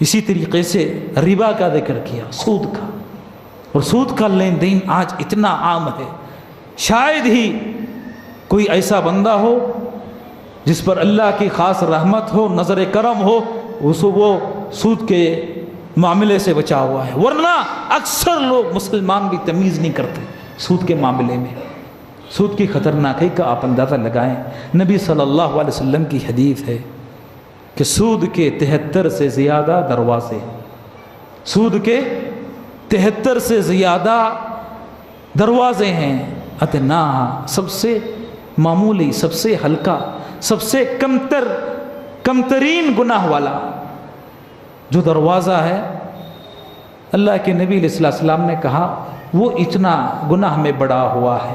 اسی طریقے سے ربا کا ذکر کیا، سود کا، اور سود کا لین دین آج اتنا عام ہے، شاید ہی کوئی ایسا بندہ ہو جس پر اللہ کی خاص رحمت ہو، نظر کرم ہو، وہ سود کے معاملے سے بچا ہوا ہے، ورنہ اکثر لوگ مسلمان بھی تمیز نہیں کرتے سود کے معاملے میں۔ سود کی خطرناکی کا آپ اندازہ لگائیں، نبی صلی اللہ علیہ وسلم کی حدیث ہے کہ سود کے 73 سے زیادہ دروازے، سود کے 73 سے زیادہ دروازے ہیں، ادنا سب سے معمولی، سب سے ہلکا، سب سے کمترین گناہ والا جو دروازہ ہے، اللہ کے نبی علیہ السلام نے کہا وہ اتنا گناہ میں بڑا ہوا ہے،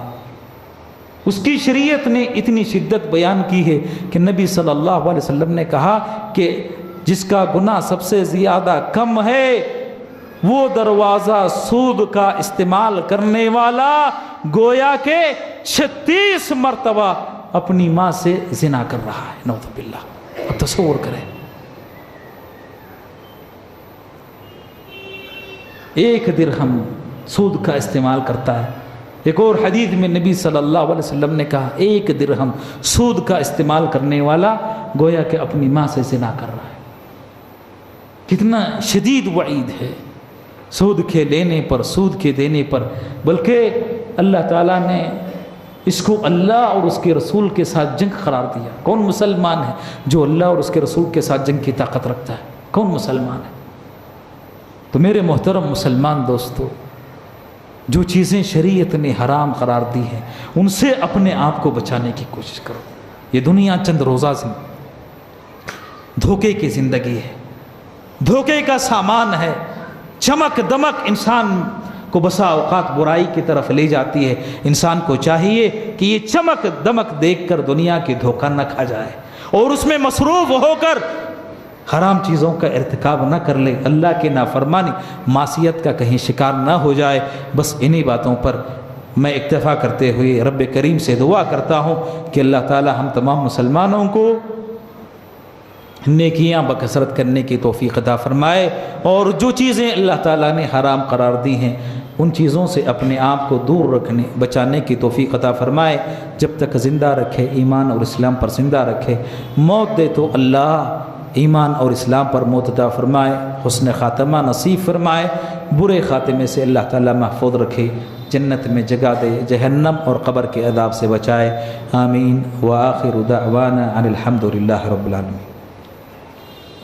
اس کی شریعت نے اتنی شدت بیان کی ہے کہ نبی صلی اللہ علیہ وسلم نے کہا کہ جس کا گناہ سب سے زیادہ کم ہے وہ دروازہ سود کا استعمال کرنے والا گویا کہ 36 مرتبہ اپنی ماں سے زنا کر رہا ہے، نعوذ باللہ۔ اب تصور کریں، ایک درہم سود کا استعمال کرتا ہے۔ ایک اور حدیث میں نبی صلی اللہ علیہ وسلم نے کہا ایک درہم سود کا استعمال کرنے والا گویا کہ اپنی ماں سے زنا کر رہا ہے۔ کتنا شدید وعید ہے سود کے لینے پر، سود کے دینے پر، بلکہ اللہ تعالیٰ نے اس کو اللہ اور اس کے رسول کے ساتھ جنگ قرار دیا۔ کون مسلمان ہے جو اللہ اور اس کے رسول کے ساتھ جنگ کی طاقت رکھتا ہے؟ کون مسلمان ہے؟ تو میرے محترم مسلمان دوستو، جو چیزیں شریعت نے حرام قرار دی ہیں ان سے اپنے آپ کو بچانے کی کوشش کرو۔ یہ دنیا چند روزہ دھوکے کی زندگی ہے، دھوکے کا سامان ہے، چمک دمک انسان کو بسا اوقات برائی کی طرف لے جاتی ہے۔ انسان کو چاہیے کہ یہ چمک دمک دیکھ کر دنیا کی دھوکہ نہ کھا جائے اور اس میں مصروف ہو کر حرام چیزوں کا ارتکاب نہ کر لے، اللہ کی نافرمانی معصیت کا کہیں شکار نہ ہو جائے۔ بس انہی باتوں پر میں اکتفا کرتے ہوئے رب کریم سے دعا کرتا ہوں کہ اللہ تعالی ہم تمام مسلمانوں کو نیکیاں بکثرت کرنے کی توفیق عطا فرمائے، اور جو چیزیں اللہ تعالیٰ نے حرام قرار دی ہیں ان چیزوں سے اپنے آپ کو دور رکھنے بچانے کی توفیق عطا فرمائے۔ جب تک زندہ رکھے ایمان اور اسلام پر زندہ رکھے، موت دے تو اللہ ایمان اور اسلام پر موت عطا فرمائے، حسن خاتمہ نصیب فرمائے، برے خاتمے سے اللہ تعالیٰ محفوظ رکھے، جنت میں جگہ دے، جہنم اور قبر کے عذاب سے بچائے۔ آمین۔ وآخر دعوانا ان الحمد للہ رب العالمین۔